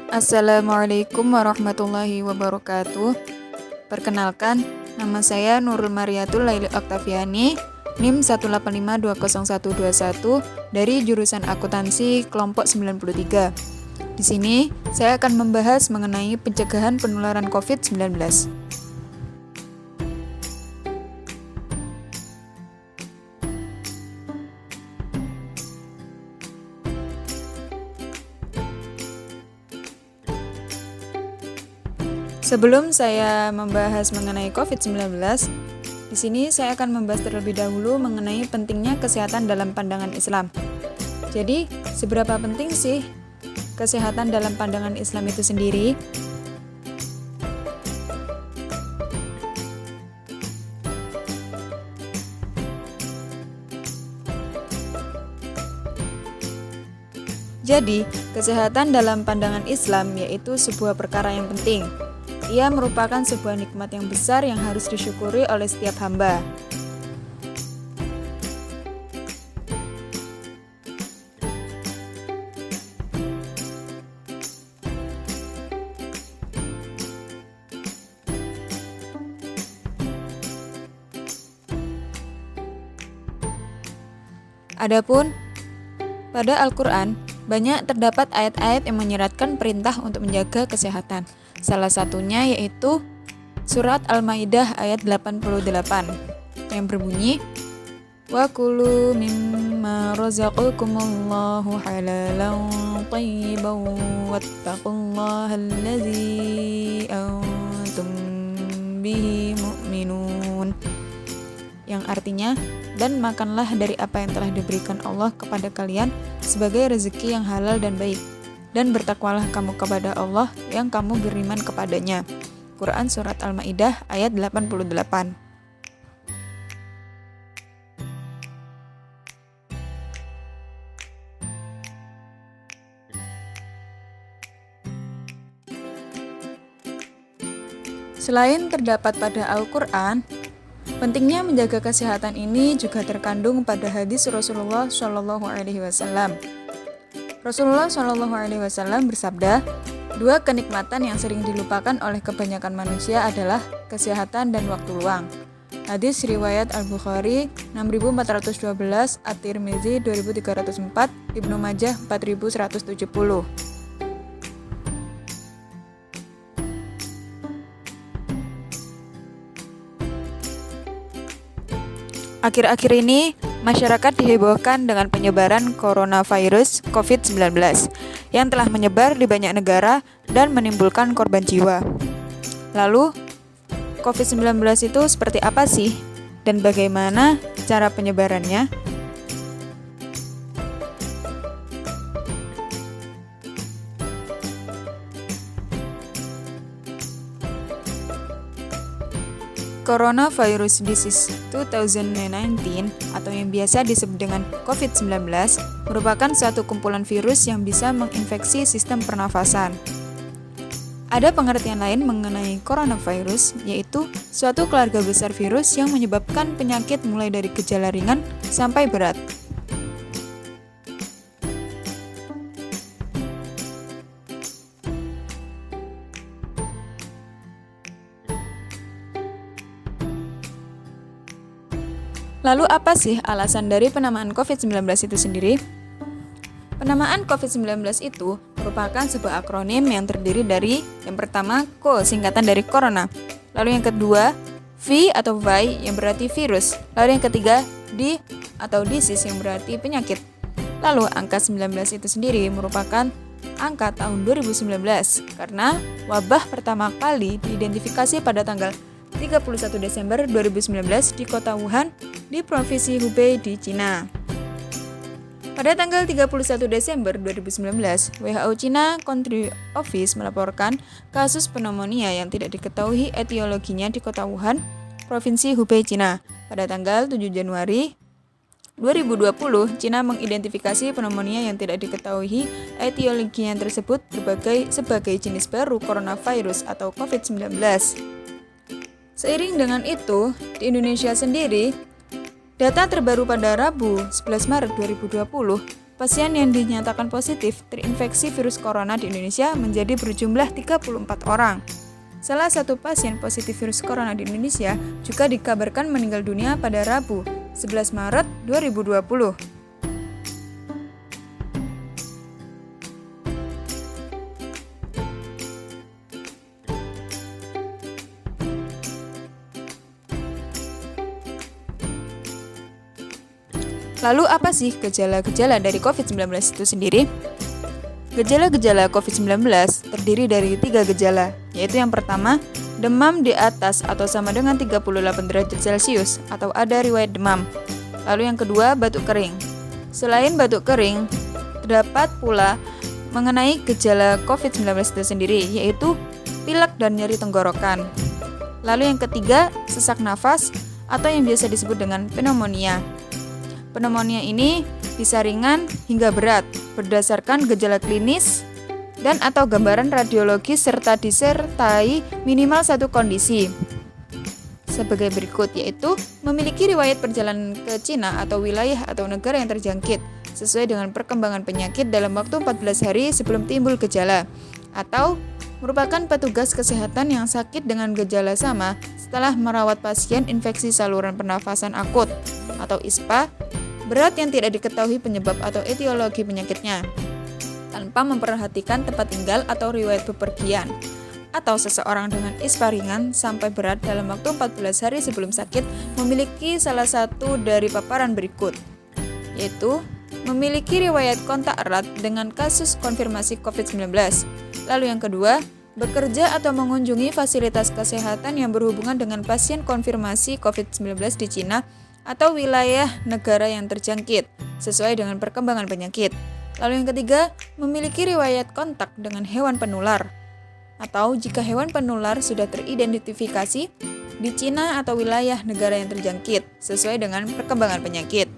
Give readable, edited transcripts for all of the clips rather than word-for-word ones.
Assalamualaikum warahmatullahi wabarakatuh. Perkenalkan, nama saya Nurul Mariatul Laili Oktaviani, NIM 185201121 dari jurusan akuntansi kelompok 93. Di sini, saya akan membahas mengenai pencegahan penularan COVID-19. Sebelum saya membahas mengenai COVID-19, di sini saya akan membahas terlebih dahulu mengenai pentingnya kesehatan dalam pandangan Islam. Jadi, seberapa penting sih kesehatan dalam pandangan Islam itu sendiri? Jadi, kesehatan dalam pandangan Islam yaitu sebuah perkara yang penting. Ia merupakan sebuah nikmat yang besar yang harus disyukuri oleh setiap hamba. Adapun pada Al-Quran, banyak terdapat ayat-ayat yang menyeratkan perintah untuk menjaga kesehatan. Salah satunya yaitu surat Al-Maidah ayat 88 yang berbunyi, wa kulu mimma razaqakumullahu halalan thayyiban wattaqullaha allazi antum bihi mu'minun, yang artinya, dan makanlah dari apa yang telah diberikan Allah kepada kalian sebagai rezeki yang halal dan baik, dan bertakwalah kamu kepada Allah yang kamu beriman kepadanya. Quran Surat Al-Maidah ayat 88. Selain terdapat pada Al-Quran, pentingnya menjaga kesehatan ini juga terkandung pada hadis Rasulullah SAW. Rasulullah SAW bersabda, dua kenikmatan yang sering dilupakan oleh kebanyakan manusia adalah kesehatan dan waktu luang. Hadis riwayat Al-Bukhari 6412, At-Tirmizi 2304, Ibnu Majah 4170. Akhir-akhir ini, masyarakat dihebohkan dengan penyebaran coronavirus COVID-19 yang telah menyebar di banyak negara dan menimbulkan korban jiwa. Lalu, COVID-19 itu seperti apa sih? Dan bagaimana cara penyebarannya? Coronavirus Disease 2019 atau yang biasa disebut dengan COVID-19 merupakan suatu kumpulan virus yang bisa menginfeksi sistem pernafasan. Ada pengertian lain mengenai coronavirus, yaitu suatu keluarga besar virus yang menyebabkan penyakit mulai dari gejala ringan sampai berat. Lalu apa sih alasan dari penamaan COVID-19 itu sendiri? Penamaan COVID-19 itu merupakan sebuah akronim yang terdiri dari yang pertama, CO, singkatan dari corona. Lalu yang kedua, V atau Vi yang berarti virus. Lalu yang ketiga, D atau disease yang berarti penyakit. Lalu angka 19 itu sendiri merupakan angka tahun 2019 karena wabah pertama kali diidentifikasi pada tanggal 31 Desember 2019 di kota Wuhan di Provinsi Hubei di Cina. Pada tanggal 31 Desember 2019, WHO China Country Office melaporkan kasus pneumonia yang tidak diketahui etiologinya di kota Wuhan, Provinsi Hubei, Cina. Pada tanggal 7 Januari 2020, Cina mengidentifikasi pneumonia yang tidak diketahui etiologinya tersebut sebagai jenis baru coronavirus atau COVID-19. Seiring dengan itu, di Indonesia sendiri, data terbaru pada Rabu 11 Maret 2020 pasien yang dinyatakan positif terinfeksi virus corona di Indonesia menjadi berjumlah 34 orang. Salah satu pasien positif virus corona di Indonesia juga dikabarkan meninggal dunia pada Rabu, 11 Maret 2020. Lalu apa sih gejala-gejala dari COVID-19 itu sendiri? Gejala-gejala COVID-19 terdiri dari 3 gejala, yaitu yang pertama, demam di atas atau sama dengan 38 derajat Celcius atau ada riwayat demam. Lalu yang kedua, batuk kering. Selain batuk kering, terdapat pula mengenai gejala COVID-19 itu sendiri, yaitu pilek dan nyeri tenggorokan. Lalu yang ketiga, sesak nafas atau yang biasa disebut dengan pneumonia. Pneumonia ini bisa ringan hingga berat berdasarkan gejala klinis dan atau gambaran radiologis serta disertai minimal satu kondisi sebagai berikut, yaitu memiliki riwayat perjalanan ke Cina atau wilayah atau negara yang terjangkit sesuai dengan perkembangan penyakit dalam waktu 14 hari sebelum timbul gejala, atau merupakan petugas kesehatan yang sakit dengan gejala sama setelah merawat pasien infeksi saluran pernafasan akut atau ISPA berat yang tidak diketahui penyebab atau etiologi penyakitnya, tanpa memperhatikan tempat tinggal atau riwayat bepergian, atau seseorang dengan ISPA ringan sampai berat dalam waktu 14 hari sebelum sakit memiliki salah satu dari paparan berikut, yaitu memiliki riwayat kontak erat dengan kasus konfirmasi COVID-19. Lalu yang kedua, bekerja atau mengunjungi fasilitas kesehatan yang berhubungan dengan pasien konfirmasi COVID-19 di Cina atau wilayah negara yang terjangkit sesuai dengan perkembangan penyakit. Lalu yang ketiga, memiliki riwayat kontak dengan hewan penular, atau jika hewan penular sudah teridentifikasi di Cina atau wilayah negara yang terjangkit sesuai dengan perkembangan penyakit.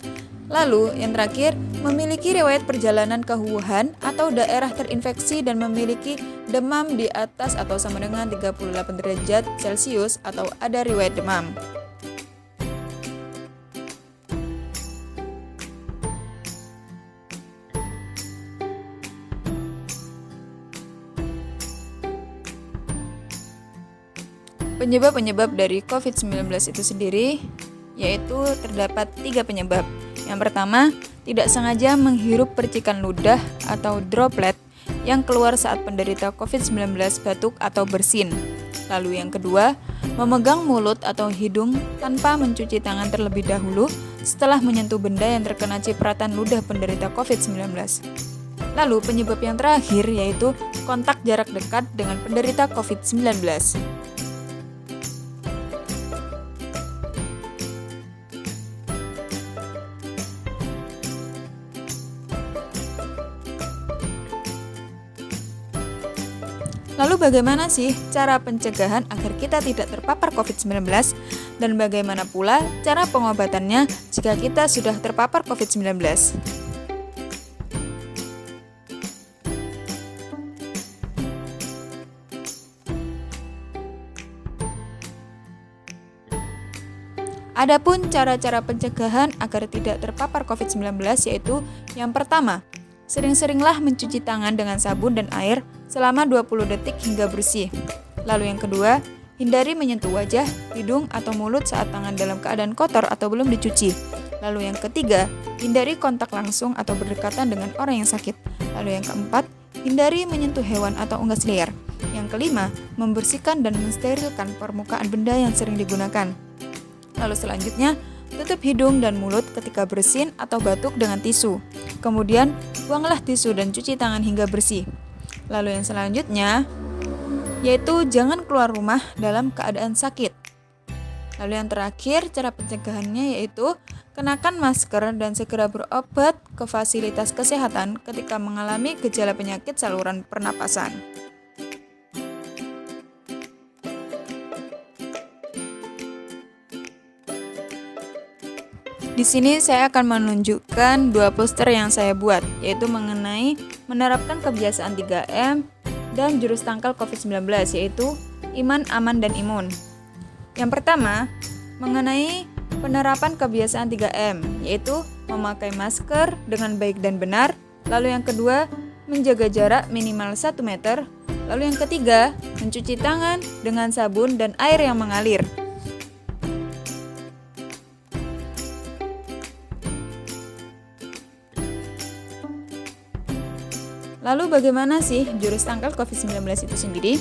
Lalu yang terakhir, memiliki riwayat perjalanan ke Wuhan atau daerah terinfeksi dan memiliki demam di atas atau sama dengan 38 derajat Celcius atau ada riwayat demam. Penyebab-penyebab dari COVID-19 itu sendiri, yaitu terdapat 3 penyebab. Yang pertama, tidak sengaja menghirup percikan ludah atau droplet yang keluar saat penderita COVID-19 batuk atau bersin. Lalu yang kedua, memegang mulut atau hidung tanpa mencuci tangan terlebih dahulu setelah menyentuh benda yang terkena cipratan ludah penderita COVID-19. Lalu penyebab yang terakhir yaitu kontak jarak dekat dengan penderita COVID-19. Lalu bagaimana sih cara pencegahan agar kita tidak terpapar COVID-19 dan bagaimana pula cara pengobatannya jika kita sudah terpapar COVID-19? Adapun cara-cara pencegahan agar tidak terpapar COVID-19 yaitu yang pertama, sering-seringlah mencuci tangan dengan sabun dan air selama 20 detik hingga bersih. Lalu yang kedua, hindari menyentuh wajah, hidung, atau mulut saat tangan dalam keadaan kotor atau belum dicuci. Lalu yang ketiga, hindari kontak langsung atau berdekatan dengan orang yang sakit. Lalu yang keempat, hindari menyentuh hewan atau unggas liar. Yang kelima, membersihkan dan mensterilkan permukaan benda yang sering digunakan. Lalu selanjutnya, tutup hidung dan mulut ketika bersin atau batuk dengan tisu. Kemudian, buanglah tisu dan cuci tangan hingga bersih. Lalu yang selanjutnya, yaitu jangan keluar rumah dalam keadaan sakit. Lalu yang terakhir, cara pencegahannya yaitu kenakan masker dan segera berobat ke fasilitas kesehatan ketika mengalami gejala penyakit saluran pernapasan. Di sini saya akan menunjukkan 2 poster yang saya buat, yaitu mengenai menerapkan kebiasaan 3M dan jurus tangkal COVID-19, yaitu iman, aman, dan imun. Yang pertama, mengenai penerapan kebiasaan 3M, yaitu memakai masker dengan baik dan benar. Lalu yang kedua, menjaga jarak minimal 1 meter. Lalu yang ketiga, mencuci tangan dengan sabun dan air yang mengalir. Lalu bagaimana sih jurus tangkal COVID-19 itu sendiri?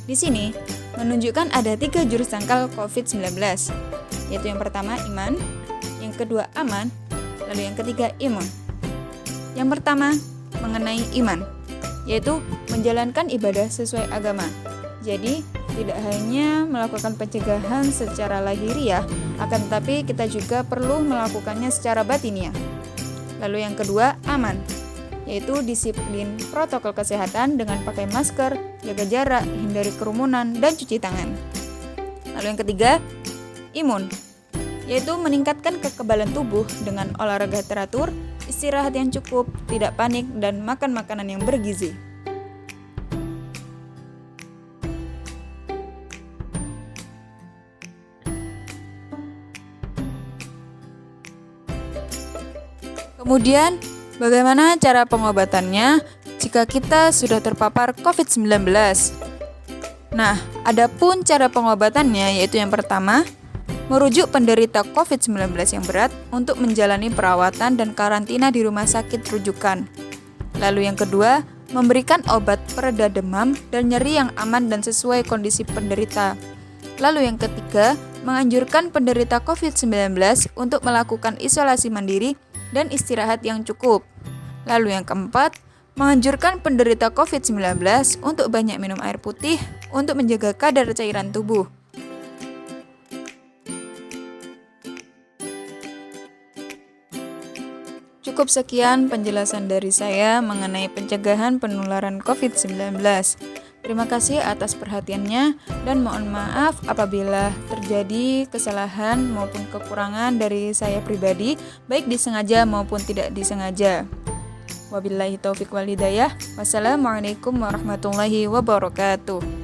Di sini menunjukkan ada 3 jurus tangkal COVID-19, yaitu yang pertama iman, yang kedua aman, lalu yang ketiga imun. Yang pertama mengenai iman, yaitu menjalankan ibadah sesuai agama. Jadi tidak hanya melakukan pencegahan secara lahiriah, akan tetapi kita juga perlu melakukannya secara batiniah. Lalu yang kedua aman, yaitu disiplin protokol kesehatan dengan pakai masker, jaga jarak, hindari kerumunan, dan cuci tangan. Lalu yang ketiga, imun, yaitu meningkatkan kekebalan tubuh dengan olahraga teratur, istirahat yang cukup, tidak panik, dan makan makanan yang bergizi. Kemudian, bagaimana cara pengobatannya jika kita sudah terpapar COVID-19? Nah, adapun cara pengobatannya yaitu yang pertama, merujuk penderita COVID-19 yang berat untuk menjalani perawatan dan karantina di rumah sakit rujukan. Lalu yang kedua, memberikan obat pereda demam dan nyeri yang aman dan sesuai kondisi penderita. Lalu yang ketiga, menganjurkan penderita COVID-19 untuk melakukan isolasi mandiri dan istirahat yang cukup. Lalu yang keempat, menganjurkan penderita COVID-19 untuk banyak minum air putih untuk menjaga kadar cairan tubuh. Cukup sekian penjelasan dari saya mengenai pencegahan penularan COVID-19. Terima kasih atas perhatiannya dan mohon maaf apabila terjadi kesalahan maupun kekurangan dari saya pribadi, baik disengaja maupun tidak disengaja. Wabillahi taufiq wal hidayah. Wassalamualaikum warahmatullahi wabarakatuh.